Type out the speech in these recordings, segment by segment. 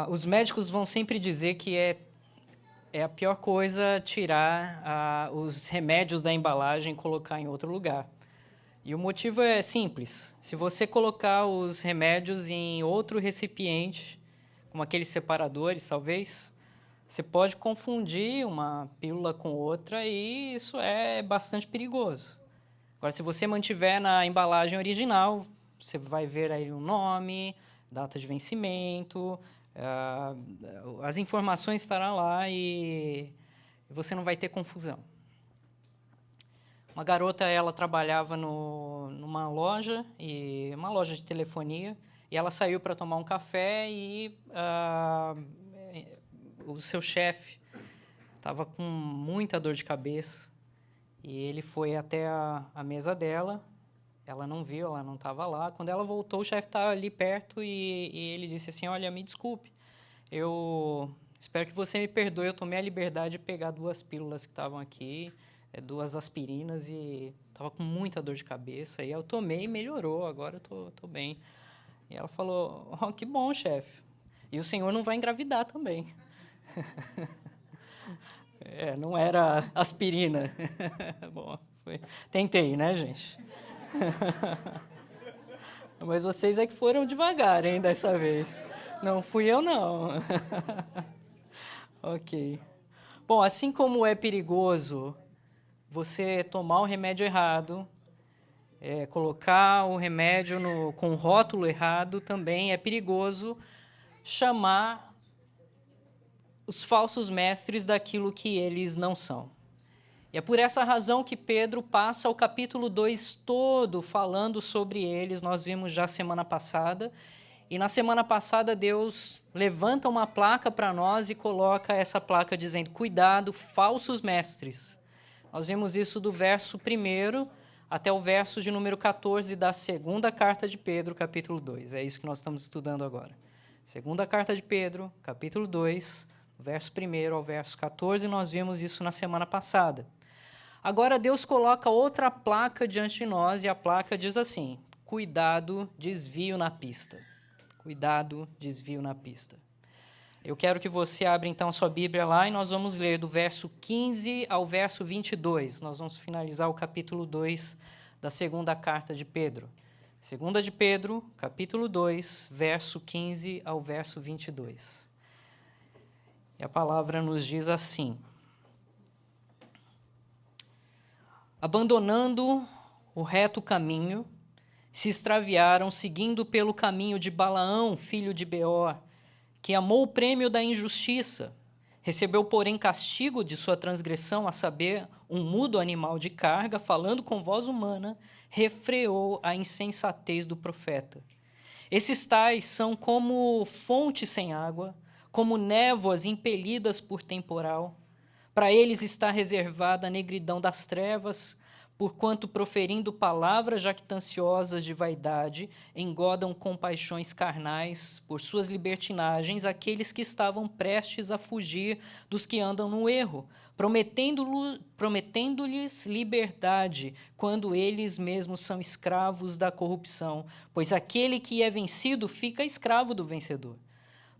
Os médicos vão sempre dizer que é a pior coisa tirar os remédios da embalagem e colocar em outro lugar. E o motivo é simples. Se você colocar os remédios em outro recipiente, como aqueles separadores, talvez, você pode confundir uma pílula com outra e isso é bastante perigoso. Agora, se você mantiver na embalagem original, você vai ver aí o nome, data de vencimento, as informações estarão lá e você não vai ter confusão. Uma garota, ela trabalhava numa loja, uma loja de telefonia, e ela saiu para tomar um café e o seu chefe estava com muita dor de cabeça e ele foi até a mesa dela. Ela não viu, ela não estava lá. Quando ela voltou, o chefe estava ali perto e ele disse assim: olha, me desculpe, eu espero que você me perdoe, eu tomei a liberdade de pegar 2 pílulas que estavam aqui, 2 aspirinas, e estava com muita dor de cabeça, e eu tomei e melhorou, agora eu tô bem. E ela falou: oh, que bom, chefe, e o senhor não vai engravidar também. Não era aspirina. Bom, tentei, né, gente? Mas vocês é que foram devagar, hein, dessa vez. Não fui eu, não. Ok. Bom, assim como é perigoso você tomar o remédio errado, colocar o remédio com o rótulo errado, também é perigoso chamar os falsos mestres daquilo que eles não são. E é por essa razão que Pedro passa o capítulo 2 todo falando sobre eles. Nós vimos já semana passada. E na semana passada Deus levanta uma placa para nós e coloca essa placa dizendo: cuidado, falsos mestres. Nós vimos isso do verso 1 até o verso de número 14 da segunda carta de Pedro, capítulo 2. É isso que nós estamos estudando agora. Segunda carta de Pedro, capítulo 2, verso 1 ao verso 14, nós vimos isso na semana passada. Agora Deus coloca outra placa diante de nós e a placa diz assim: cuidado, desvio na pista. Cuidado, desvio na pista. Eu quero que você abra então a sua Bíblia lá e nós vamos ler do verso 15 ao verso 22. Nós vamos finalizar o capítulo 2 da segunda carta de Pedro. Segunda de Pedro, capítulo 2, verso 15 ao verso 22. E a palavra nos diz assim: abandonando o reto caminho, se extraviaram, seguindo pelo caminho de Balaão, filho de Beor, que amou o prêmio da injustiça, recebeu, porém, castigo de sua transgressão, a saber, um mudo animal de carga, falando com voz humana, refreou a insensatez do profeta. Esses tais são como fontes sem água, como névoas impelidas por temporal. Para eles está reservada a negridão das trevas, porquanto, proferindo palavras jactanciosas de vaidade, engodam com paixões carnais, por suas libertinagens, aqueles que estavam prestes a fugir dos que andam no erro, prometendo-lhes liberdade, quando eles mesmos são escravos da corrupção, pois aquele que é vencido fica escravo do vencedor.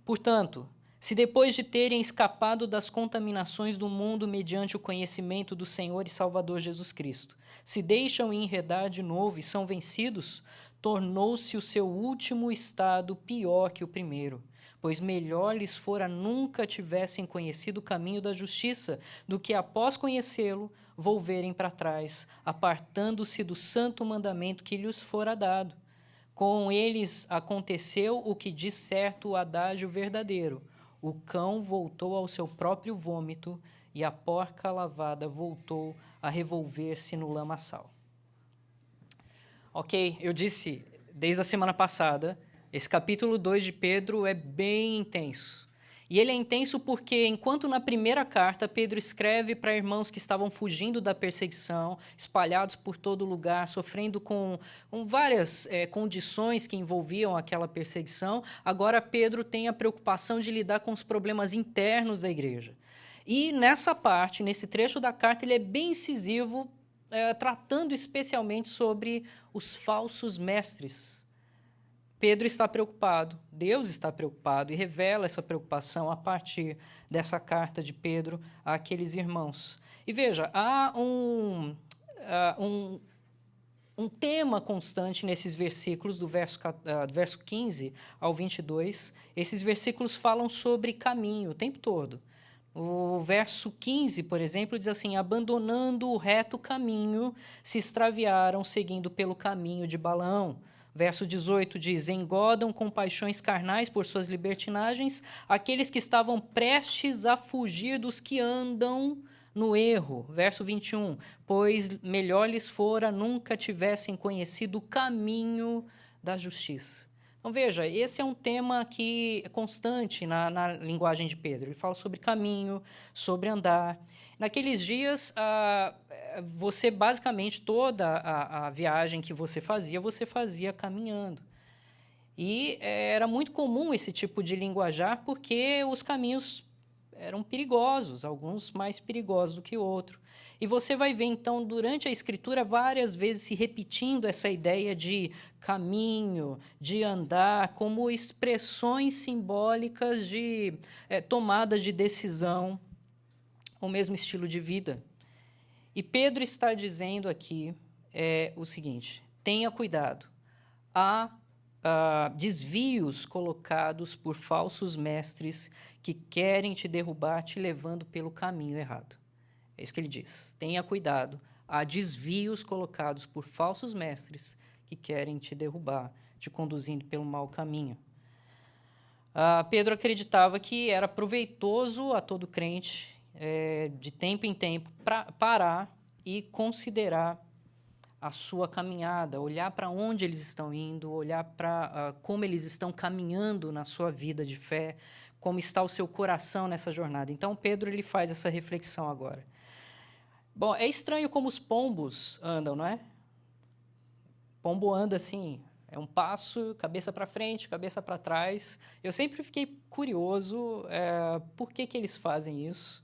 Portanto, se depois de terem escapado das contaminações do mundo mediante o conhecimento do Senhor e Salvador Jesus Cristo, se deixam enredar de novo e são vencidos, tornou-se o seu último estado pior que o primeiro, pois melhor lhes fora nunca tivessem conhecido o caminho da justiça, do que após conhecê-lo, volverem para trás, apartando-se do santo mandamento que lhes fora dado. Com eles aconteceu o que diz certo o adágio verdadeiro: o cão voltou ao seu próprio vômito e a porca lavada voltou a revolver-se no lamaçal. Ok, eu disse desde a semana passada, esse capítulo 2 de Pedro é bem intenso. E ele é intenso porque, enquanto na primeira carta Pedro escreve para irmãos que estavam fugindo da perseguição, espalhados por todo lugar, sofrendo com várias condições que envolviam aquela perseguição, agora Pedro tem a preocupação de lidar com os problemas internos da igreja. E nessa parte, nesse trecho da carta, ele é bem incisivo, tratando especialmente sobre os falsos mestres. Pedro está preocupado, Deus está preocupado e revela essa preocupação a partir dessa carta de Pedro àqueles irmãos. E veja, há um tema constante nesses versículos, do verso 15 ao 22. Esses versículos falam sobre caminho o tempo todo. O verso 15, por exemplo, diz assim: abandonando o reto caminho, se extraviaram, seguindo pelo caminho de Balaão. Verso 18 diz: engodam com paixões carnais por suas libertinagens aqueles que estavam prestes a fugir dos que andam no erro. Verso 21, pois melhor lhes fora nunca tivessem conhecido o caminho da justiça. Então, veja, esse é um tema que é constante na linguagem de Pedro. Ele fala sobre caminho, sobre andar. Naqueles dias, você basicamente, toda a viagem que você fazia caminhando. E era muito comum esse tipo de linguajar porque os caminhos eram perigosos, alguns mais perigosos do que outros. E você vai ver, então, durante a Escritura, várias vezes se repetindo essa ideia de caminho, de andar, como expressões simbólicas de tomada de decisão, o mesmo estilo de vida. E Pedro está dizendo aqui o seguinte: tenha cuidado, há desvios colocados por falsos mestres que querem te derrubar, te levando pelo caminho errado. É isso que ele diz. Tenha cuidado, há desvios colocados por falsos mestres que querem te derrubar, te conduzindo pelo mau caminho. Pedro acreditava que era proveitoso a todo crente, de tempo em tempo, parar e considerar a sua caminhada, olhar para onde eles estão indo, olhar para como eles estão caminhando na sua vida de fé, como está o seu coração nessa jornada. Então, Pedro ele faz essa reflexão agora. Bom, é estranho como os pombos andam, não é? Pombo anda assim, é um passo, cabeça para frente, cabeça para trás. Eu sempre fiquei curioso por que eles fazem isso.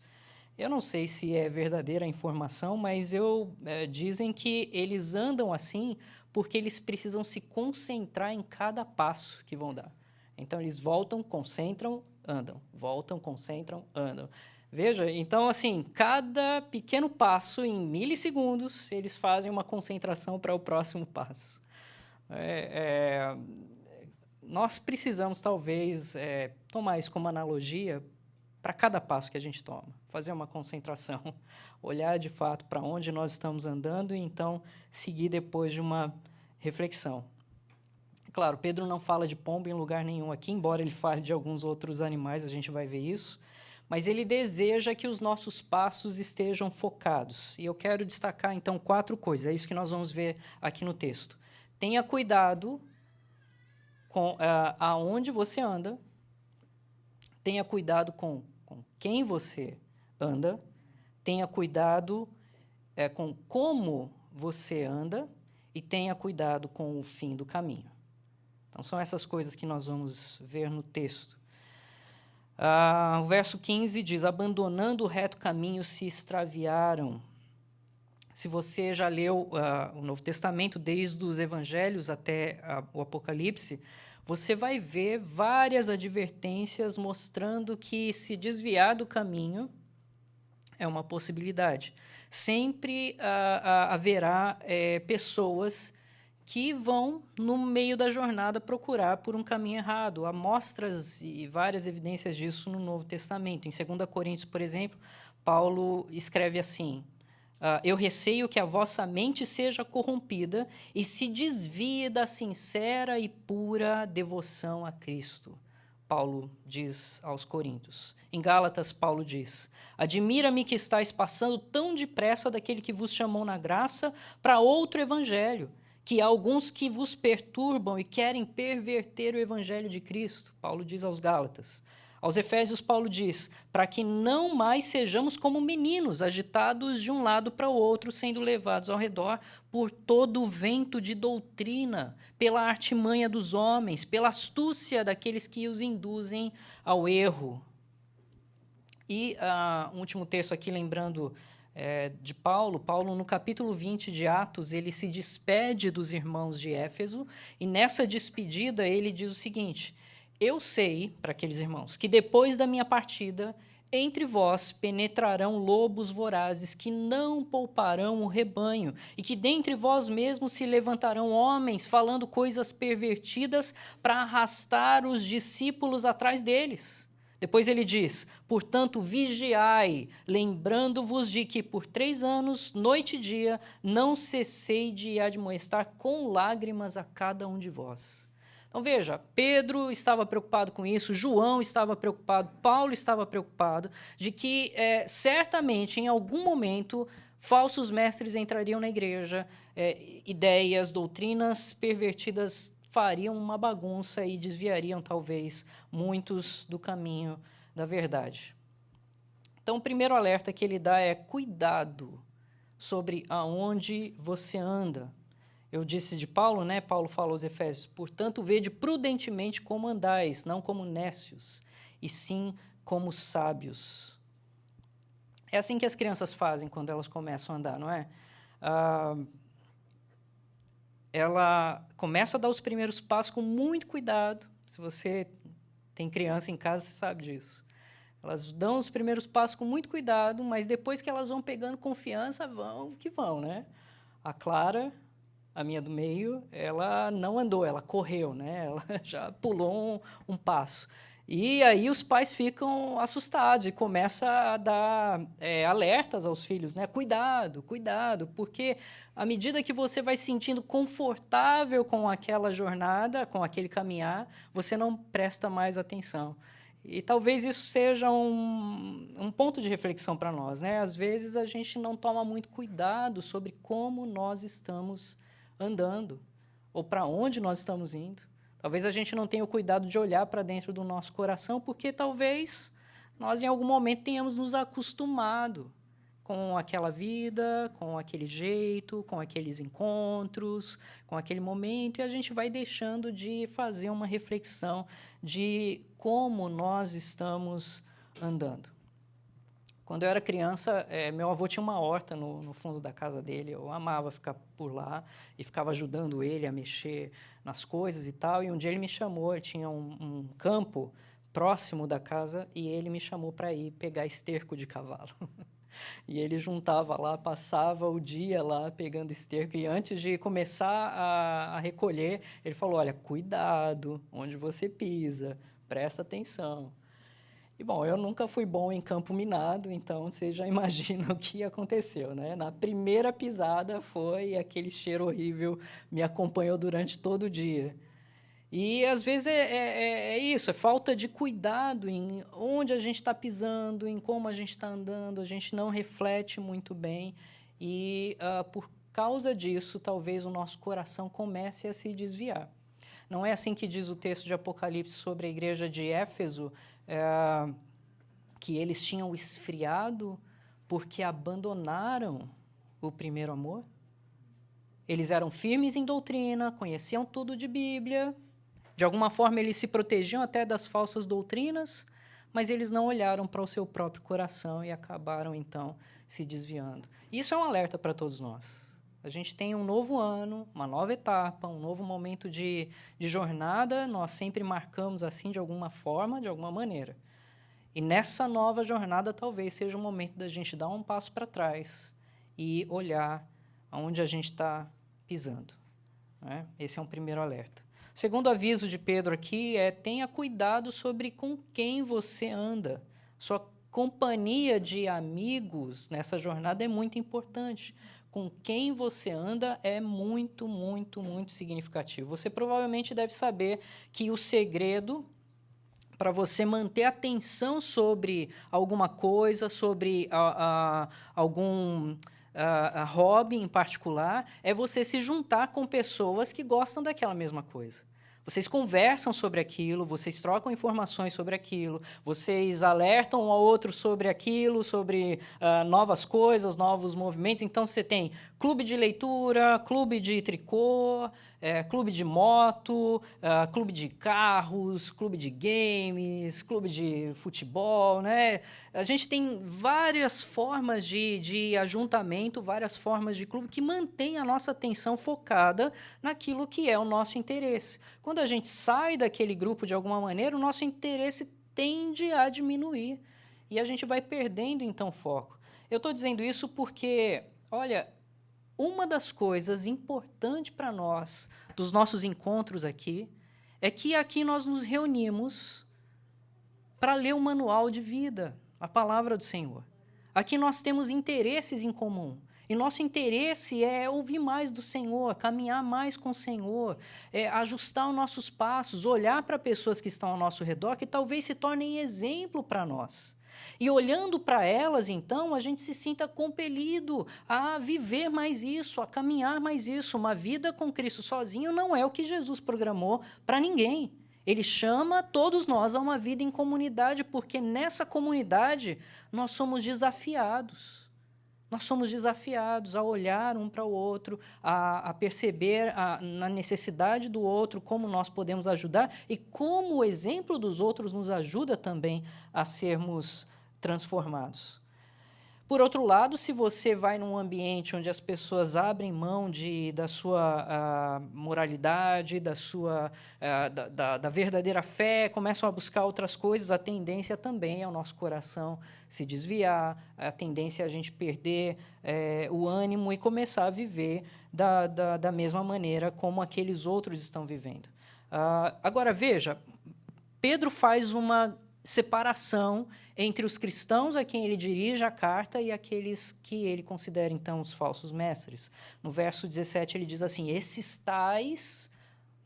Eu não sei se é verdadeira a informação, mas dizem que eles andam assim porque eles precisam se concentrar em cada passo que vão dar. Então, eles voltam, concentram, andam. Voltam, concentram, andam. Veja, então, assim, cada pequeno passo, em milissegundos, eles fazem uma concentração para o próximo passo. Nós precisamos, talvez, tomar isso como analogia para cada passo que a gente toma, fazer uma concentração, olhar de fato para onde nós estamos andando e então seguir depois de uma reflexão. Claro, Pedro não fala de pombo em lugar nenhum aqui, embora ele fale de alguns outros animais, a gente vai ver isso, mas ele deseja que os nossos passos estejam focados. E eu quero destacar, então, 4 coisas, é isso que nós vamos ver aqui no texto. Tenha cuidado com aonde você anda, tenha cuidado com quem você anda, tenha cuidado com como você anda e tenha cuidado com o fim do caminho. Então, são essas coisas que nós vamos ver no texto. O verso 15 diz: abandonando o reto caminho se extraviaram. Se você já leu o Novo Testamento, desde os Evangelhos até o Apocalipse, você vai ver várias advertências mostrando que se desviar do caminho é uma possibilidade. Sempre haverá pessoas que vão, no meio da jornada, procurar por um caminho errado. Há mostras e várias evidências disso no Novo Testamento. Em 2 Coríntios, por exemplo, Paulo escreve assim: eu receio que a vossa mente seja corrompida e se desvie da sincera e pura devoção a Cristo. Paulo diz aos Coríntios. Em Gálatas, Paulo diz: admira-me que estáis passando tão depressa daquele que vos chamou na graça para outro evangelho, que há alguns que vos perturbam e querem perverter o evangelho de Cristo. Paulo diz aos Gálatas. Aos Efésios, Paulo diz: para que não mais sejamos como meninos, agitados de um lado para o outro, sendo levados ao redor por todo o vento de doutrina, pela artimanha dos homens, pela astúcia daqueles que os induzem ao erro. E um último texto aqui, lembrando de Paulo. Paulo, no capítulo 20 de Atos, ele se despede dos irmãos de Éfeso, e nessa despedida ele diz o seguinte: eu sei, para aqueles irmãos, que depois da minha partida, entre vós penetrarão lobos vorazes que não pouparão o rebanho, e que dentre vós mesmos se levantarão homens falando coisas pervertidas para arrastar os discípulos atrás deles. Depois ele diz: portanto, vigiai, lembrando-vos de que por 3 anos, noite e dia, não cessei de admoestar com lágrimas a cada um de vós. Então veja, Pedro estava preocupado com isso, João estava preocupado, Paulo estava preocupado de que certamente em algum momento falsos mestres entrariam na igreja, ideias, doutrinas pervertidas fariam uma bagunça e desviariam talvez muitos do caminho da verdade. Então o primeiro alerta que ele dá é cuidado sobre aonde você anda. Eu disse de Paulo, né? Paulo fala aos Efésios: portanto, vede prudentemente como andais, não como nécios, e sim como sábios. É assim que as crianças fazem quando elas começam a andar, não é? Ela começa a dar os primeiros passos com muito cuidado. Se você tem criança em casa, você sabe disso. Elas dão os primeiros passos com muito cuidado, mas depois que elas vão pegando confiança, vão que vão, né? A Clara, a minha do meio, ela não andou, ela correu, né? Ela já pulou um passo. E aí os pais ficam assustados e começam a dar alertas aos filhos, né? Cuidado, cuidado, porque à medida que você vai se sentindo confortável com aquela jornada, com aquele caminhar, você não presta mais atenção. E talvez isso seja um ponto de reflexão para nós, né? Às vezes a gente não toma muito cuidado sobre como nós estamos andando, ou para onde nós estamos indo. Talvez a gente não tenha o cuidado de olhar para dentro do nosso coração, porque talvez nós, em algum momento, tenhamos nos acostumado com aquela vida, com aquele jeito, com aqueles encontros, com aquele momento, e a gente vai deixando de fazer uma reflexão de como nós estamos andando. Quando eu era criança, meu avô tinha uma horta no fundo da casa dele. Eu amava ficar por lá e ficava ajudando ele a mexer nas coisas e tal. E um dia ele me chamou, ele tinha um campo próximo da casa e ele me chamou para ir pegar esterco de cavalo. E ele juntava lá, passava o dia lá pegando esterco. E antes de começar a recolher, ele falou: olha, cuidado onde você pisa, presta atenção. E, bom, eu nunca fui bom em campo minado, então você já imagina o que aconteceu, né? Na primeira pisada foi aquele cheiro horrível, me acompanhou durante todo o dia. E, às vezes, é isso, é falta de cuidado em onde a gente está pisando, em como a gente está andando, a gente não reflete muito bem e, por causa disso, talvez o nosso coração comece a se desviar. Não é assim que diz o texto de Apocalipse sobre a igreja de Éfeso, que eles tinham esfriado porque abandonaram o primeiro amor? Eles eram firmes em doutrina, conheciam tudo de Bíblia, de alguma forma eles se protegiam até das falsas doutrinas, mas eles não olharam para o seu próprio coração e acabaram, então, se desviando. Isso é um alerta para todos nós. A gente tem um novo ano, uma nova etapa, um novo momento de jornada, nós sempre marcamos assim de alguma forma, de alguma maneira. E nessa nova jornada talvez seja o momento da gente dar um passo para trás e olhar aonde a gente está pisando, né? Esse é um primeiro alerta. O segundo aviso de Pedro aqui é: tenha cuidado sobre com quem você anda. Sua companhia de amigos nessa jornada é muito importante. Com quem você anda é muito, muito, muito significativo. Você provavelmente deve saber que o segredo para você manter a atenção sobre alguma coisa, sobre algum hobby em particular, é você se juntar com pessoas que gostam daquela mesma coisa. Vocês conversam sobre aquilo, vocês trocam informações sobre aquilo, vocês alertam um ao outro sobre aquilo, sobre novas coisas, novos movimentos. Então, você tem clube de leitura, clube de tricô, clube de moto, clube de carros, clube de games, clube de futebol, né? A gente tem várias formas de ajuntamento, várias formas de clube que mantém a nossa atenção focada naquilo que é o nosso interesse. Quando a gente sai daquele grupo de alguma maneira, o nosso interesse tende a diminuir e a gente vai perdendo, então, foco. Eu estou dizendo isso porque, olha, uma das coisas importantes para nós, dos nossos encontros aqui, é que aqui nós nos reunimos para ler o manual de vida, a palavra do Senhor. Aqui nós temos interesses em comum. E nosso interesse é ouvir mais do Senhor, caminhar mais com o Senhor, ajustar os nossos passos, olhar para pessoas que estão ao nosso redor, que talvez se tornem exemplo para nós. E olhando para elas, então, a gente se sinta compelido a viver mais isso, a caminhar mais isso. Uma vida com Cristo sozinho não é o que Jesus programou para ninguém. Ele chama todos nós a uma vida em comunidade, porque nessa comunidade nós somos desafiados. Nós somos desafiados a olhar um para o outro, a perceber na necessidade do outro, como nós podemos ajudar e como o exemplo dos outros nos ajuda também a sermos transformados. Por outro lado, se você vai num ambiente onde as pessoas abrem mão da sua moralidade, da verdadeira fé, começam a buscar outras coisas, a tendência também é o nosso coração se desviar, a tendência é a gente perder o ânimo e começar a viver da mesma maneira como aqueles outros estão vivendo. Agora, veja, Pedro faz uma separação entre os cristãos a quem ele dirige a carta e aqueles que ele considera, então, os falsos mestres. No verso 17, ele diz assim, esses tais,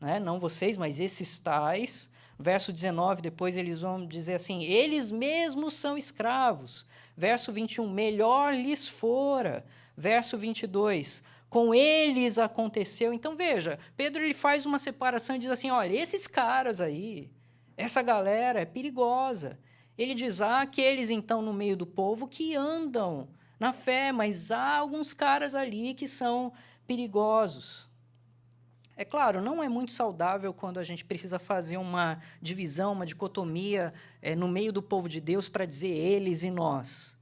né, não vocês, mas esses tais. Verso 19, depois eles vão dizer assim, eles mesmos são escravos. Verso 21, melhor lhes fora. Verso 22, com eles aconteceu. Então, veja, Pedro ele faz uma separação e diz assim, olha, esses caras aí, essa galera é perigosa. Ele diz, há aqueles, então, no meio do povo que andam na fé, mas há alguns caras ali que são perigosos. É claro, não é muito saudável quando a gente precisa fazer uma divisão, uma dicotomia no meio do povo de Deus para dizer eles e nós.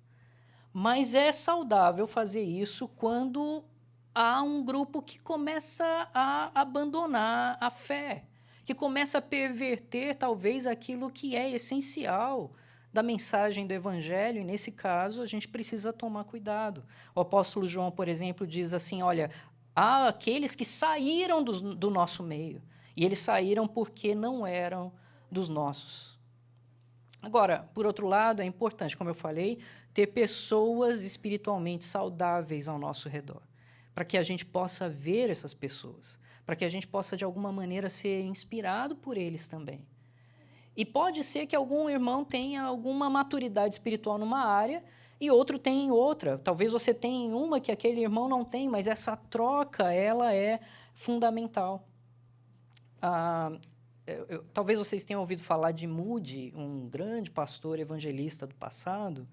Mas é saudável fazer isso quando há um grupo que começa a abandonar a fé, que começa a perverter, talvez, aquilo que é essencial da mensagem do Evangelho, e, nesse caso, a gente precisa tomar cuidado. O apóstolo João, por exemplo, diz assim, olha, há aqueles que saíram do nosso meio, e eles saíram porque não eram dos nossos. Agora, por outro lado, é importante, como eu falei, ter pessoas espiritualmente saudáveis ao nosso redor, para que a gente possa ver essas pessoas, para que a gente possa, de alguma maneira, ser inspirado por eles também. E pode ser que algum irmão tenha alguma maturidade espiritual numa área e outro tem em outra. Talvez você tenha em uma que aquele irmão não tem, mas essa troca ela é fundamental. Talvez vocês tenham ouvido falar de Moody, um grande pastor evangelista do passado.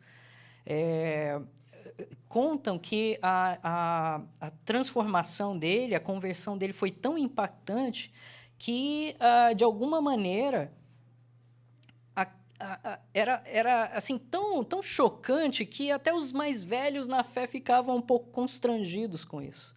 Contam que a transformação dele, a conversão dele foi tão impactante que, de alguma maneira, era assim, tão chocante que até os mais velhos na fé ficavam um pouco constrangidos com isso.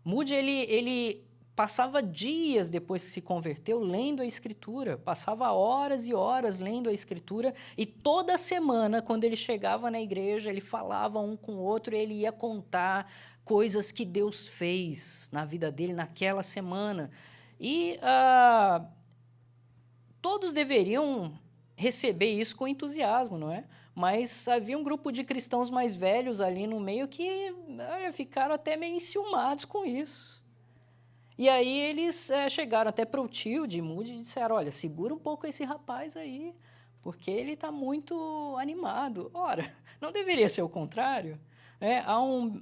Moody, ele passava dias depois que se converteu lendo a Escritura, passava horas e horas lendo a Escritura, e toda semana, quando ele chegava na igreja, ele falava um com o outro, ele ia contar coisas que Deus fez na vida dele naquela semana. E todos deveriam receber isso com entusiasmo, não é? Mas havia um grupo de cristãos mais velhos ali no meio que ficaram até meio enciumados com isso. E aí eles chegaram até para o tio de Moody e disseram, olha, segura um pouco esse rapaz aí, porque ele está muito animado. Ora, não deveria ser o contrário? Há um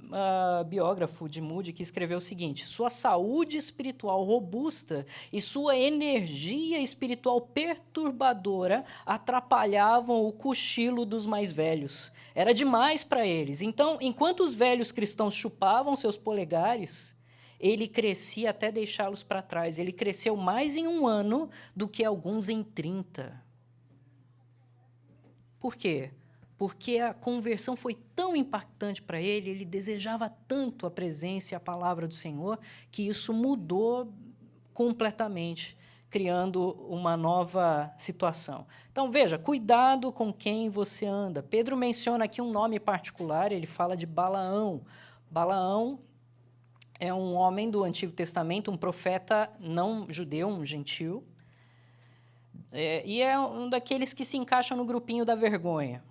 biógrafo de Moody que escreveu o seguinte: sua saúde espiritual robusta e sua energia espiritual perturbadora atrapalhavam o cochilo dos mais velhos. Era demais para eles. Então, enquanto os velhos cristãos chupavam seus polegares, ele crescia até deixá-los para trás. Ele cresceu mais em 1 ano do que alguns em 30. Por quê? Porque a conversão foi tão impactante para ele, ele desejava tanto a presença e a palavra do Senhor, que isso mudou completamente, criando uma nova situação. Então, veja, cuidado com quem você anda. Pedro menciona aqui um nome particular, ele fala de Balaão. Balaão é um homem do Antigo Testamento, um profeta não judeu, um gentil, e é um daqueles que se encaixam no grupinho da vergonha.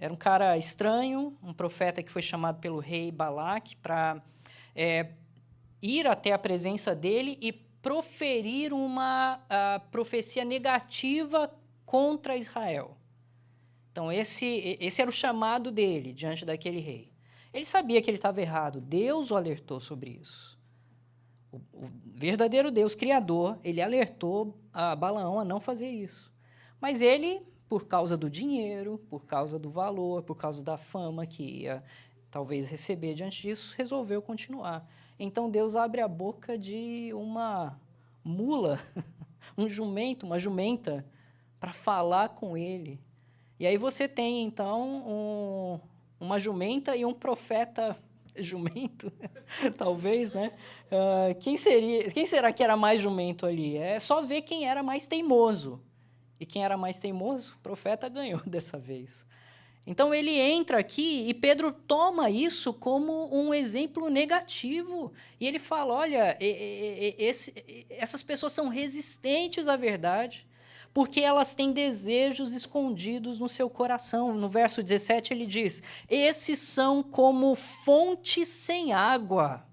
Era um cara estranho, um profeta que foi chamado pelo rei Balaque para ir até a presença dele e proferir uma profecia negativa contra Israel. Então, esse era o chamado dele diante daquele rei. Ele sabia que ele estava errado, Deus o alertou sobre isso. O verdadeiro Deus, Criador, ele alertou a Balaão a não fazer isso. Mas ele, por causa do dinheiro, por causa do valor, por causa da fama que ia talvez receber diante disso, resolveu continuar. Então Deus abre a boca de uma mula, um jumento, uma jumenta, para falar com ele. E aí você tem, então, uma jumenta e um profeta jumento, talvez, né? Quem será que era mais jumento ali? É só ver quem era mais teimoso. E quem era mais teimoso? O profeta ganhou dessa vez. Então, ele entra aqui e Pedro toma isso como um exemplo negativo. E ele fala, olha, essas pessoas são resistentes à verdade, porque elas têm desejos escondidos no seu coração. No verso 17, ele diz, esses são como fontes sem água.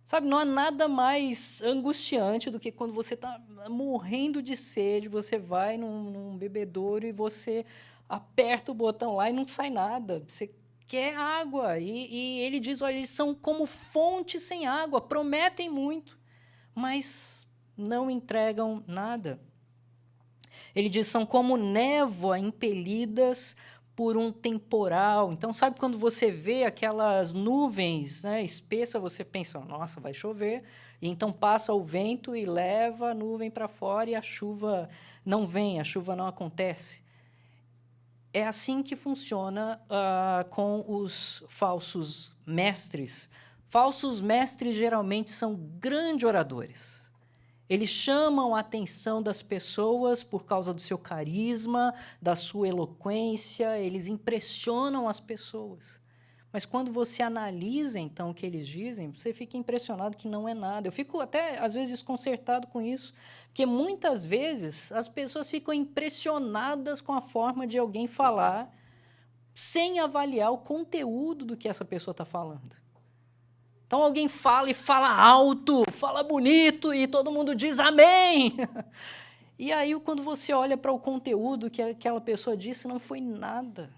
Sabe, não há nada mais angustiante do que quando você está morrendo de sede, você vai num bebedouro e você aperta o botão lá e não sai nada. Você quer água. E ele diz, olha, eles são como fontes sem água, prometem muito, mas não entregam nada. Ele diz, são como névoa impelidas por um temporal. Então, sabe quando você vê aquelas nuvens, né, espessas, você pensa, nossa, vai chover, e então passa o vento e leva a nuvem para fora e a chuva não vem, a chuva não acontece. É assim que funciona com os falsos mestres. Falsos mestres geralmente são grandes oradores. Eles chamam a atenção das pessoas por causa do seu carisma, da sua eloquência, eles impressionam as pessoas. Mas quando você analisa, então, o que eles dizem, você fica impressionado que não é nada. Eu fico até, às vezes, desconcertado com isso, porque muitas vezes as pessoas ficam impressionadas com a forma de alguém falar sem avaliar o conteúdo do que essa pessoa está falando. Então, alguém fala e fala alto, fala bonito, e todo mundo diz amém. E aí, quando você olha para o conteúdo que aquela pessoa disse, não foi nada.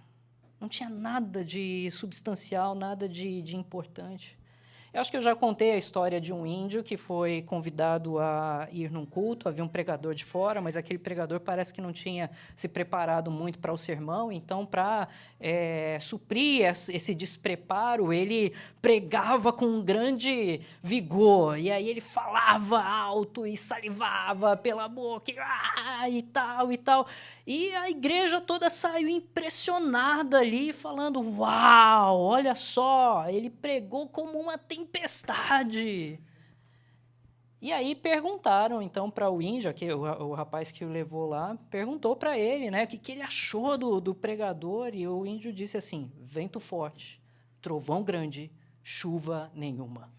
Não tinha nada de substancial, nada de importante. Eu acho que eu já contei a história de um índio que foi convidado a ir num culto, havia um pregador de fora, mas aquele pregador parece que não tinha se preparado muito para o sermão, então, para suprir esse despreparo, ele pregava com um grande vigor, e aí ele falava alto e salivava pela boca, e tal, e tal. E a igreja toda saiu impressionada ali, falando, uau, olha só, ele pregou como uma tempestade. E aí perguntaram, então, para o índio, o rapaz que o levou lá, perguntou para ele, né, o que ele achou do pregador, e o índio disse assim, vento forte, trovão grande, chuva nenhuma.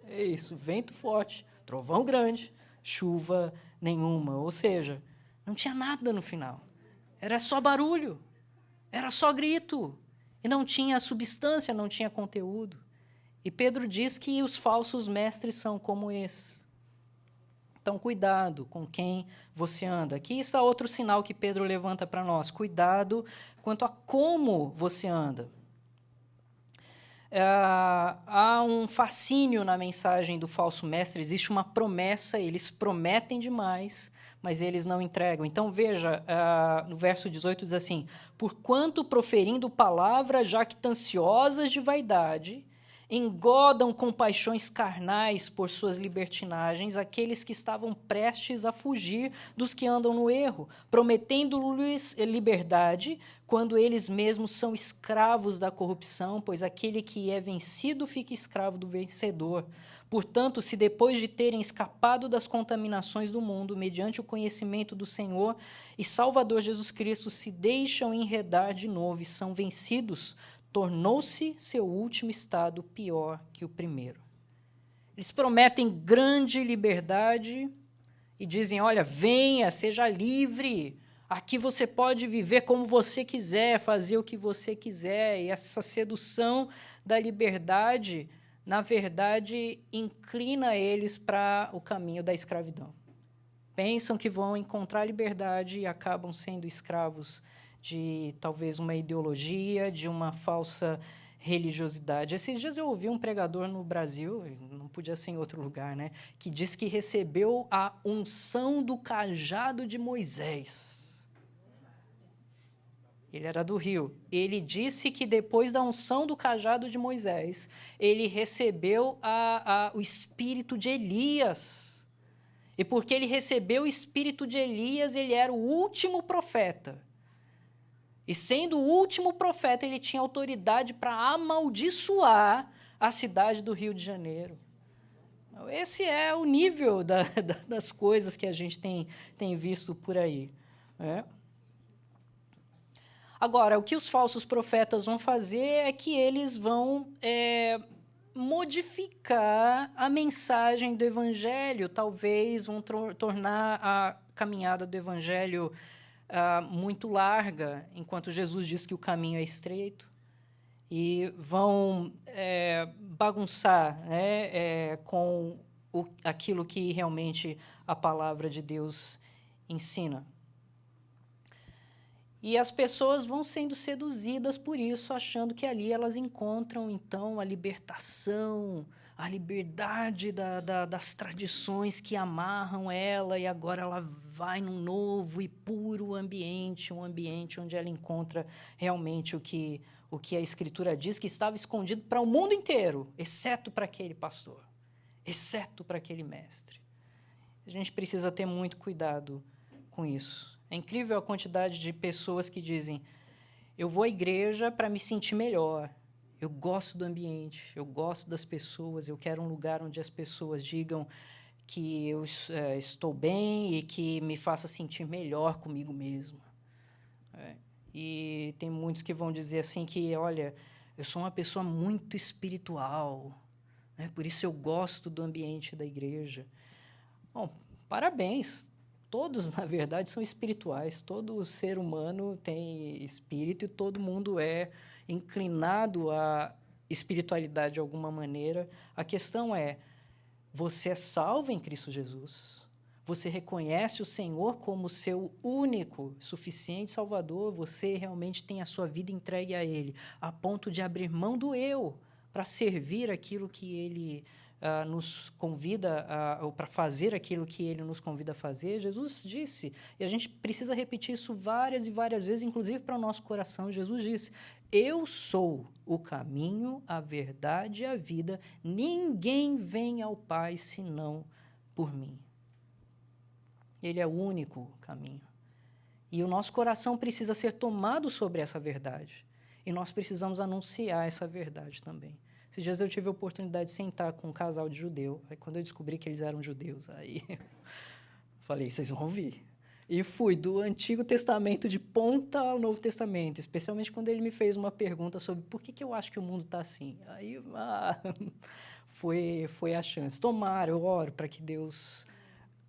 É isso, vento forte, trovão grande, chuva nenhuma. Ou seja, não tinha nada no final. Era só barulho, era só grito. E não tinha substância, não tinha conteúdo. E Pedro diz que os falsos mestres são como esse. Então, cuidado com quem você anda. Aqui está outro sinal que Pedro levanta para nós. Cuidado quanto a como você anda. Há um fascínio na mensagem do falso mestre. Existe uma promessa, eles prometem demais, mas eles não entregam. Então, veja, no verso 18 diz assim: porquanto proferindo palavras jactanciosas de vaidade, engodam com paixões carnais por suas libertinagens aqueles que estavam prestes a fugir dos que andam no erro, prometendo-lhes liberdade, quando eles mesmos são escravos da corrupção, pois aquele que é vencido fica escravo do vencedor. Portanto, se depois de terem escapado das contaminações do mundo, mediante o conhecimento do Senhor e Salvador Jesus Cristo, se deixam enredar de novo e são vencidos, tornou-se seu último estado pior que o primeiro. Eles prometem grande liberdade e dizem, olha, venha, seja livre, aqui você pode viver como você quiser, fazer o que você quiser. E essa sedução da liberdade, na verdade, inclina eles para o caminho da escravidão. Pensam que vão encontrar liberdade e acabam sendo escravos de talvez uma ideologia, de uma falsa religiosidade. Esses dias eu ouvi um pregador no Brasil, não podia ser em outro lugar, né, que diz que recebeu a unção do cajado de Moisés. Ele era do Rio. Ele disse que depois da unção do cajado de Moisés, ele recebeu o espírito de Elias. E porque ele recebeu o espírito de Elias, ele era o último profeta. E sendo o último profeta, ele tinha autoridade para amaldiçoar a cidade do Rio de Janeiro. Esse é o nível das coisas que a gente tem visto por aí. Né? Agora, o que os falsos profetas vão fazer é que eles vão modificar a mensagem do Evangelho, talvez vão tornar a caminhada do Evangelho muito larga, enquanto Jesus diz que o caminho é estreito, e vão bagunçar, né, com aquilo que realmente a palavra de Deus ensina. E as pessoas vão sendo seduzidas por isso, achando que ali elas encontram, então, a libertação, a liberdade das tradições que amarram ela, e agora ela vai num novo e puro ambiente, um ambiente onde ela encontra realmente o que a Escritura diz que estava escondido para o mundo inteiro, exceto para aquele pastor, exceto para aquele mestre. A gente precisa ter muito cuidado com isso. É incrível a quantidade de pessoas que dizem, eu vou à igreja para me sentir melhor, eu gosto do ambiente, eu gosto das pessoas, eu quero um lugar onde as pessoas digam que eu estou bem e que me faça sentir melhor comigo mesmo. E tem muitos que vão dizer assim que, olha, eu sou uma pessoa muito espiritual, né? Por isso eu gosto do ambiente da igreja. Bom, parabéns. Todos, na verdade, são espirituais. Todo ser humano tem espírito e todo mundo é inclinado à espiritualidade de alguma maneira. A questão é, você é salvo em Cristo Jesus? Você reconhece o Senhor como seu único, suficiente Salvador? Você realmente tem a sua vida entregue a Ele, a ponto de abrir mão do eu para servir aquilo que Ele nos convida, ou para fazer aquilo que Ele nos convida a fazer? Jesus disse, e a gente precisa repetir isso várias e várias vezes, inclusive para o nosso coração. Jesus disse, eu sou o caminho, a verdade e a vida, ninguém vem ao Pai senão por mim. Ele é o único caminho. E o nosso coração precisa ser tomado sobre essa verdade. E nós precisamos anunciar essa verdade também. Esses dias eu tive a oportunidade de sentar com um casal de judeu. Aí, quando eu descobri que eles eram judeus, aí eu falei, vocês vão ouvir. E fui do Antigo Testamento de ponta ao Novo Testamento, especialmente quando ele me fez uma pergunta sobre por que eu acho que o mundo está assim. Aí foi a chance. Tomara, eu oro para que Deus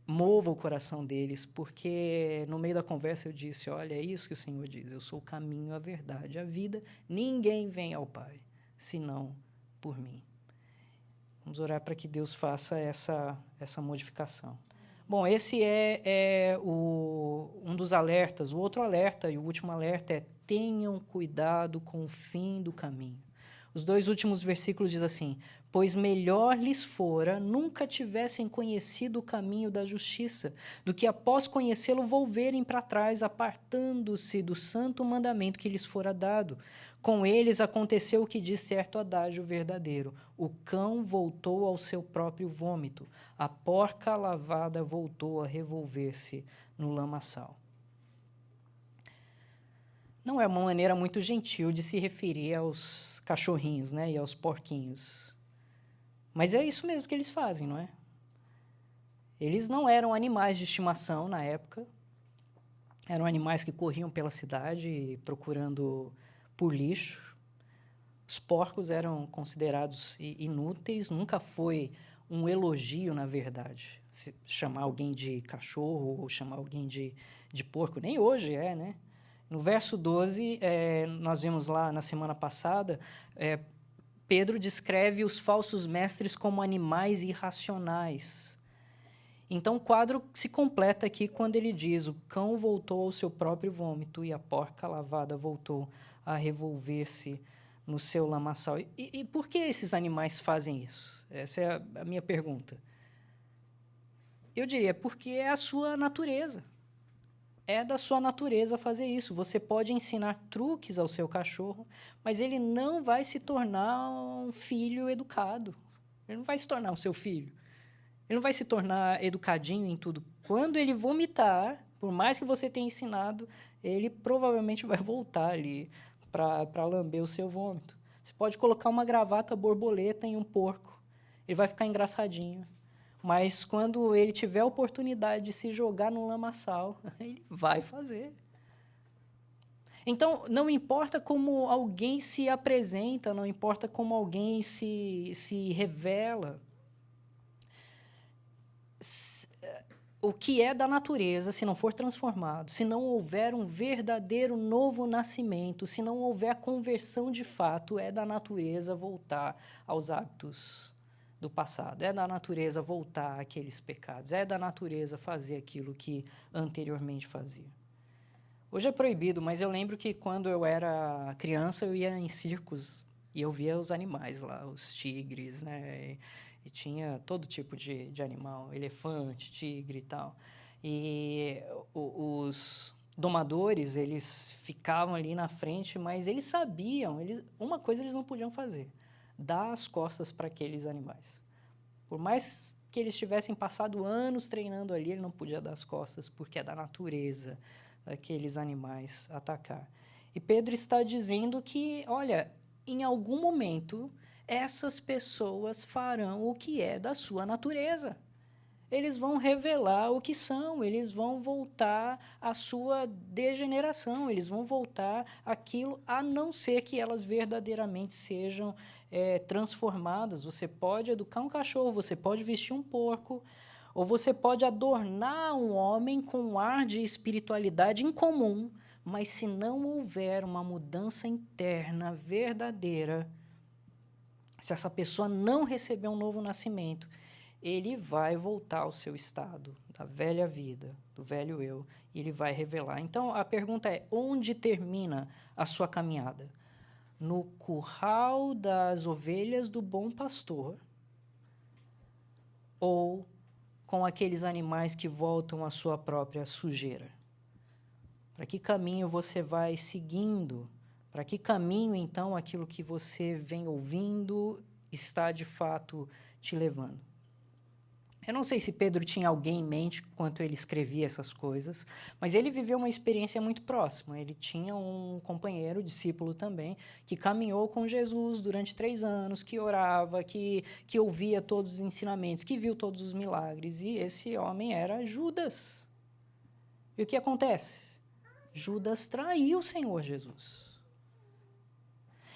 mova o coração deles, porque no meio da conversa eu disse, olha, é isso que o Senhor diz, eu sou o caminho, a verdade, a vida, ninguém vem ao Pai, senão por mim. Vamos orar para que Deus faça essa modificação. Bom, esse é um dos alertas. O outro alerta e o último alerta é: tenham cuidado com o fim do caminho. Os 2 últimos versículos diz assim: pois melhor lhes fora nunca tivessem conhecido o caminho da justiça, do que após conhecê-lo volverem para trás, apartando-se do santo mandamento que lhes fora dado. Com eles aconteceu o que diz certo adágio verdadeiro: o cão voltou ao seu próprio vômito, a porca lavada voltou a revolver-se no lamaçal. Não é uma maneira muito gentil de se referir aos cachorrinhos, né, e aos porquinhos. Mas é isso mesmo que eles fazem, não é? Eles não eram animais de estimação na época. Eram animais que corriam pela cidade procurando por lixo. Os porcos eram considerados inúteis. Nunca foi um elogio, na verdade, se chamar alguém de cachorro ou chamar alguém de porco. Nem hoje é, né? No verso 12, nós vimos lá na semana passada, Pedro descreve os falsos mestres como animais irracionais. Então, o quadro se completa aqui quando ele diz: o cão voltou ao seu próprio vômito e a porca lavada voltou a revolver-se no seu lamaçal. E por que esses animais fazem isso? Essa é a minha pergunta. Eu diria, porque é a sua natureza. É da sua natureza fazer isso. Você pode ensinar truques ao seu cachorro, mas ele não vai se tornar um filho educado. Ele não vai se tornar o seu filho. Ele não vai se tornar educadinho em tudo. Quando ele vomitar, por mais que você tenha ensinado, ele provavelmente vai voltar ali para lamber o seu vômito. Você pode colocar uma gravata borboleta em um porco. Ele vai ficar engraçadinho. Mas quando ele tiver a oportunidade de se jogar no lamaçal, ele vai fazer. Então, não importa como alguém se apresenta, não importa como alguém se revela, o que é da natureza, se não for transformado, se não houver um verdadeiro novo nascimento, se não houver conversão de fato, é da natureza voltar aos hábitos do passado, é da natureza voltar àqueles pecados, é da natureza fazer aquilo que anteriormente fazia. Hoje é proibido, mas eu lembro que quando eu era criança eu ia em circos e eu via os animais lá, os tigres, né? E tinha todo tipo de animal, elefante, tigre e tal. E os domadores, eles ficavam ali na frente, mas eles sabiam, uma coisa eles não podiam fazer: dar as costas para aqueles animais. Por mais que eles tivessem passado anos treinando ali, ele não podia dar as costas, porque é da natureza daqueles animais atacar. E Pedro está dizendo que, olha, em algum momento, essas pessoas farão o que é da sua natureza. Eles vão revelar o que são, eles vão voltar à sua degeneração, eles vão voltar àquilo, a não ser que elas verdadeiramente sejam transformadas. Você pode educar um cachorro, você pode vestir um porco, ou você pode adornar um homem com um ar de espiritualidade incomum, mas se não houver uma mudança interna verdadeira, se essa pessoa não receber um novo nascimento, ele vai voltar ao seu estado da velha vida, do velho eu, e ele vai revelar. Então, a pergunta é: onde termina a sua caminhada? No curral das ovelhas do bom pastor, ou com aqueles animais que voltam à sua própria sujeira? Para que caminho você vai seguindo? Para que caminho, então, aquilo que você vem ouvindo está, de fato, te levando? Eu não sei se Pedro tinha alguém em mente enquanto ele escrevia essas coisas, mas ele viveu uma experiência muito próxima. Ele tinha um companheiro, discípulo também, que caminhou com Jesus durante 3 anos, que orava, que ouvia todos os ensinamentos, que viu todos os milagres. E esse homem era Judas. E o que acontece? Judas traiu o Senhor Jesus.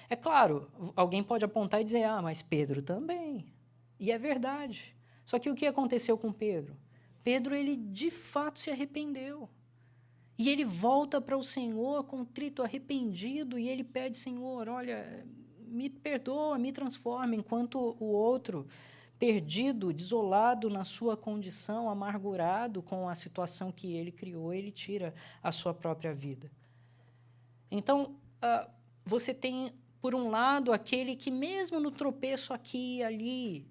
É claro, alguém pode apontar e dizer: ah, mas Pedro também. E é verdade. Só que o que aconteceu com Pedro? Pedro, ele de fato se arrependeu. E ele volta para o Senhor contrito, arrependido, e ele pede: Senhor, olha, me perdoa, me transforma, enquanto o outro perdido, desolado na sua condição, amargurado com a situação que ele criou, ele tira a sua própria vida. Então, você tem, por um lado, aquele que mesmo no tropeço aqui e ali,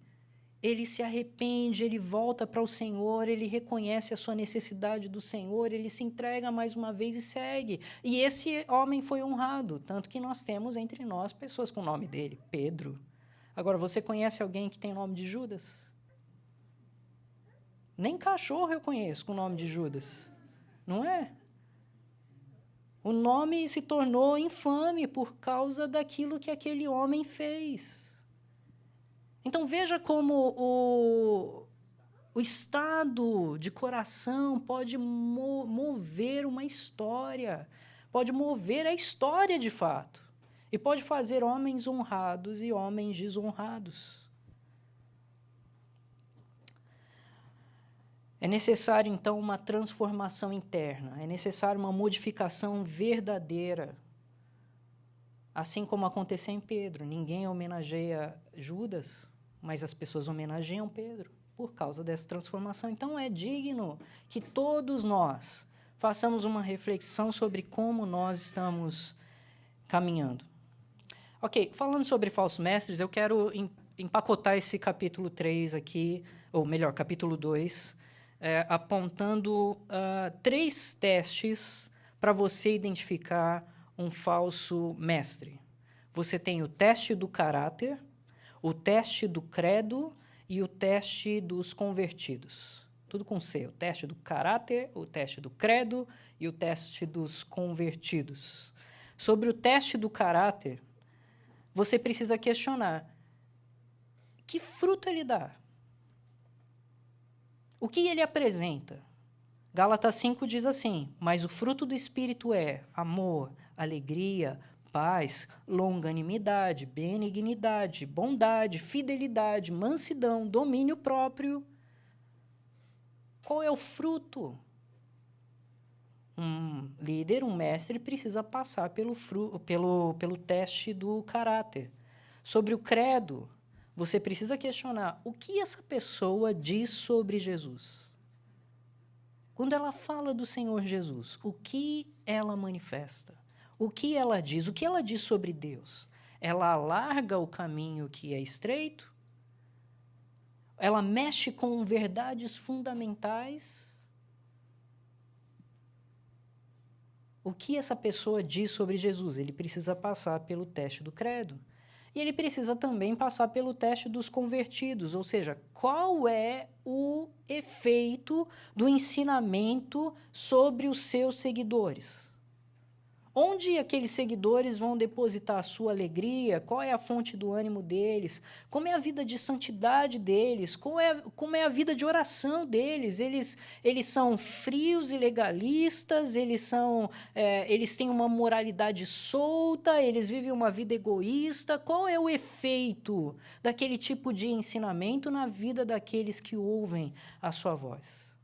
ele se arrepende, ele volta para o Senhor, ele reconhece a sua necessidade do Senhor, ele se entrega mais uma vez e segue. E esse homem foi honrado, tanto que nós temos entre nós pessoas com o nome dele, Pedro. Agora, você conhece alguém que tem o nome de Judas? Nem cachorro eu conheço com o nome de Judas, não é? O nome se tornou infame por causa daquilo que aquele homem fez. Então, veja como o estado de coração pode mover uma história, pode mover a história de fato, e pode fazer homens honrados e homens desonrados. É necessário, então, uma transformação interna, é necessário uma modificação verdadeira. Assim como aconteceu em Pedro, ninguém homenageia Judas, mas as pessoas homenageiam Pedro por causa dessa transformação. Então, é digno que todos nós façamos uma reflexão sobre como nós estamos caminhando. Ok, falando sobre falsos mestres, eu quero empacotar esse capítulo 3 aqui, ou melhor, capítulo 2, apontando 3 testes para você identificar um falso mestre. Você tem o teste do caráter, o teste do credo e o teste dos convertidos. Tudo com C. O teste do caráter, o teste do credo e o teste dos convertidos. Sobre o teste do caráter, você precisa questionar: que fruto ele dá? O que ele apresenta? Gálatas 5 diz assim: mas o fruto do Espírito é amor, alegria, paz, longanimidade, benignidade, bondade, fidelidade, mansidão, domínio próprio. Qual é o fruto? Um líder, um mestre, precisa passar pelo teste do caráter. Sobre o credo, você precisa questionar o que essa pessoa diz sobre Jesus. Quando ela fala do Senhor Jesus, o que ela manifesta? O que ela diz? O que ela diz sobre Deus? Ela alarga o caminho que é estreito? Ela mexe com verdades fundamentais? O que essa pessoa diz sobre Jesus? Ele precisa passar pelo teste do credo. E ele precisa também passar pelo teste dos convertidos, ou seja, qual é o efeito do ensinamento sobre os seus seguidores? Onde aqueles seguidores vão depositar a sua alegria? Qual é a fonte do ânimo deles? Como é a vida de santidade deles? Como é a vida de oração deles? Eles são frios e legalistas? Eles têm uma moralidade solta? Eles vivem uma vida egoísta? Qual é o efeito daquele tipo de ensinamento na vida daqueles que ouvem a sua voz?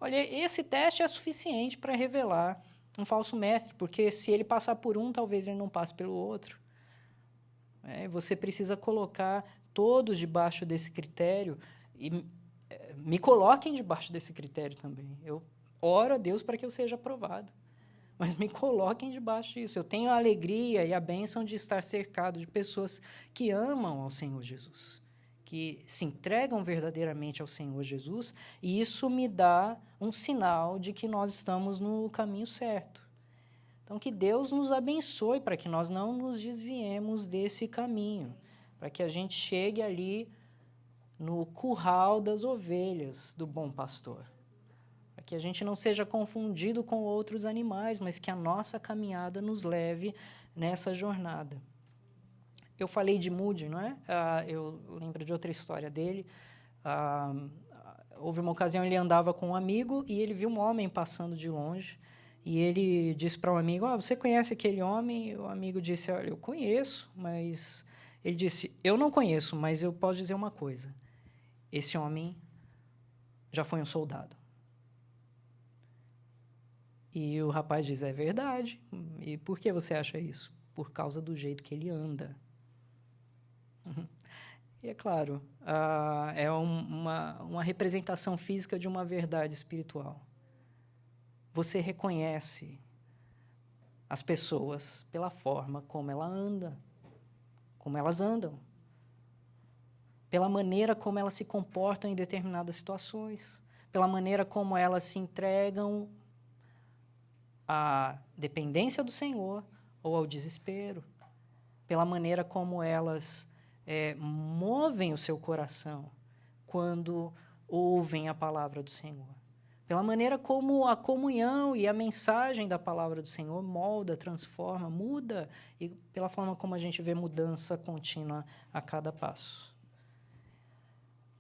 Olha, esse teste é suficiente para revelar um falso mestre, porque se ele passar por um, talvez ele não passe pelo outro. Você precisa colocar todos debaixo desse critério e me coloquem debaixo desse critério também. Eu oro a Deus para que eu seja aprovado, mas me coloquem debaixo disso. Eu tenho a alegria e a bênção de estar cercado de pessoas que amam ao Senhor Jesus, que se entregam verdadeiramente ao Senhor Jesus, e isso me dá um sinal de que nós estamos no caminho certo. Então, que Deus nos abençoe para que nós não nos desviemos desse caminho, para que a gente chegue ali no curral das ovelhas do bom pastor, para que a gente não seja confundido com outros animais, mas que a nossa caminhada nos leve nessa jornada. Eu falei de Moody, não é? Eu lembro de outra história dele. Houve uma ocasião, ele andava com um amigo e ele viu um homem passando de longe. E ele disse para um amigo: você conhece aquele homem? E o amigo disse: olha, eu conheço, mas... Ele disse: eu não conheço, mas eu posso dizer uma coisa. Esse homem já foi um soldado. E o rapaz diz: é verdade. E por que você acha isso? Por causa do jeito que ele anda. E é claro, é uma representação física de uma verdade espiritual. Você reconhece as pessoas pela forma como como elas andam, pela maneira como elas se comportam em determinadas situações, pela maneira como elas se entregam à dependência do Senhor ou ao desespero, pela maneira como elas movem o seu coração quando ouvem a palavra do Senhor, pela maneira como a comunhão e a mensagem da palavra do Senhor molda, transforma, muda, e pela forma como a gente vê mudança contínua a cada passo.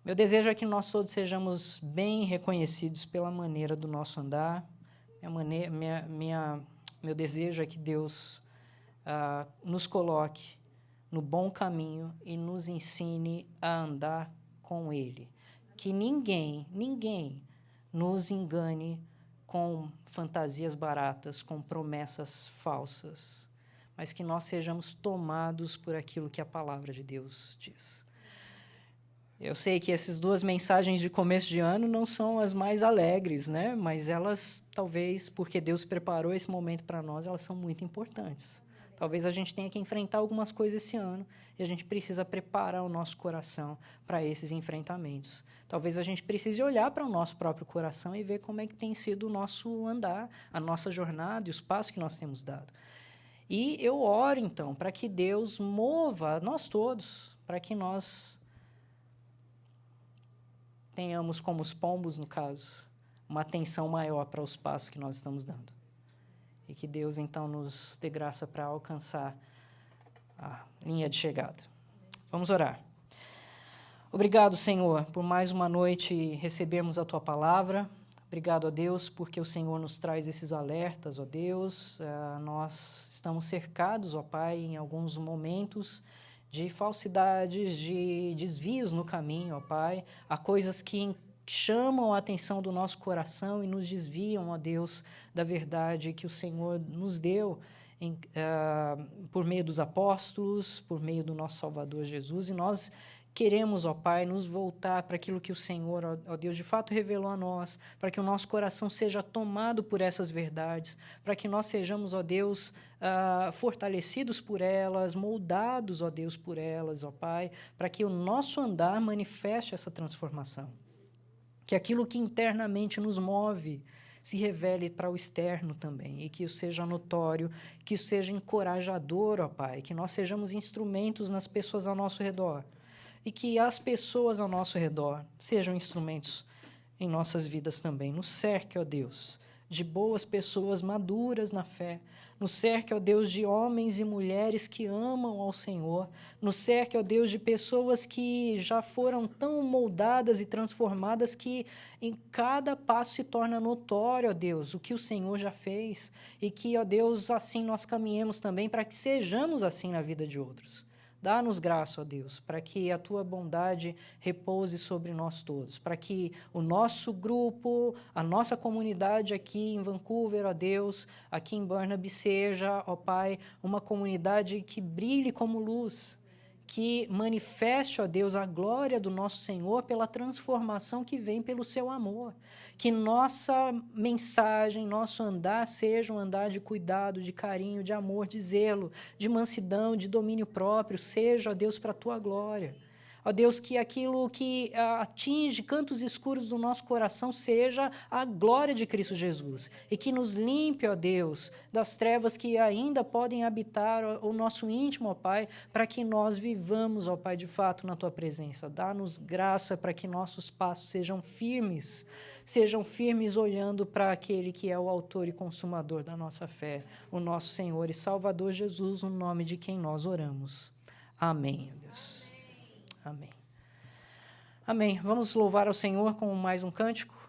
Meu desejo é que nós todos sejamos bem reconhecidos pela maneira do nosso andar. Meu desejo é que Deus nos coloque no bom caminho e nos ensine a andar com Ele. Que ninguém nos engane com fantasias baratas, com promessas falsas, mas que nós sejamos tomados por aquilo que a palavra de Deus diz. Eu sei que essas duas mensagens de começo de ano não são as mais alegres, né? Mas elas, talvez, porque Deus preparou esse momento para nós, elas são muito importantes. Talvez a gente tenha que enfrentar algumas coisas esse ano e a gente precisa preparar o nosso coração para esses enfrentamentos. Talvez a gente precise olhar para o nosso próprio coração e ver como é que tem sido o nosso andar, a nossa jornada e os passos que nós temos dado. E eu oro, então, para que Deus mova nós todos, para que nós tenhamos, como os pombos, no caso, uma atenção maior para os passos que nós estamos dando. E que Deus, então, nos dê graça para alcançar a linha de chegada. Vamos orar. Obrigado, Senhor, por mais uma noite recebermos a Tua palavra. Obrigado, ó Deus, porque o Senhor nos traz esses alertas, ó Deus. Nós estamos cercados, ó Pai, em alguns momentos de falsidades, de desvios no caminho, ó Pai. Há coisas que chamam a atenção do nosso coração e nos desviam, ó Deus, da verdade que o Senhor nos deu por meio dos apóstolos, por meio do nosso Salvador Jesus, e nós queremos, ó Pai, nos voltar para aquilo que o Senhor, ó Deus, de fato revelou a nós, para que o nosso coração seja tomado por essas verdades, para que nós sejamos, ó Deus, fortalecidos por elas, moldados, ó Deus, por elas, ó Pai, para que o nosso andar manifeste essa transformação. Que aquilo que internamente nos move se revele para o externo também, e que isso seja notório, que isso seja encorajador, ó Pai, que nós sejamos instrumentos nas pessoas ao nosso redor, e que as pessoas ao nosso redor sejam instrumentos em nossas vidas também. Nos cerque, ó Deus, de boas pessoas maduras na fé. Nos cerque, ó Deus, de homens e mulheres que amam ao Senhor. Nos cerque, ó Deus, de pessoas que já foram tão moldadas e transformadas que em cada passo se torna notório, ó Deus, o que o Senhor já fez. E que, ó Deus, assim nós caminhemos também para que sejamos assim na vida de outros. Dá-nos graça, ó Deus, para que a Tua bondade repouse sobre nós todos, para que o nosso grupo, a nossa comunidade aqui em Vancouver, ó Deus, aqui em Burnaby seja, ó Pai, uma comunidade que brilhe como luz, que manifeste, ó Deus, a glória do nosso Senhor pela transformação que vem pelo Seu amor. Que nossa mensagem, nosso andar seja um andar de cuidado, de carinho, de amor, de zelo, de mansidão, de domínio próprio, seja, ó Deus, para a Tua glória. Ó Deus, que aquilo que atinge cantos escuros do nosso coração seja a glória de Cristo Jesus. E que nos limpe, ó Deus, das trevas que ainda podem habitar o nosso íntimo, ó Pai, para que nós vivamos, ó Pai, de fato na Tua presença. Dá-nos graça para que nossos passos sejam firmes olhando para aquele que é o autor e consumador da nossa fé, o nosso Senhor e Salvador Jesus, no nome de quem nós oramos. Amém, Deus. Amém. Amém. Vamos louvar ao Senhor com mais um cântico.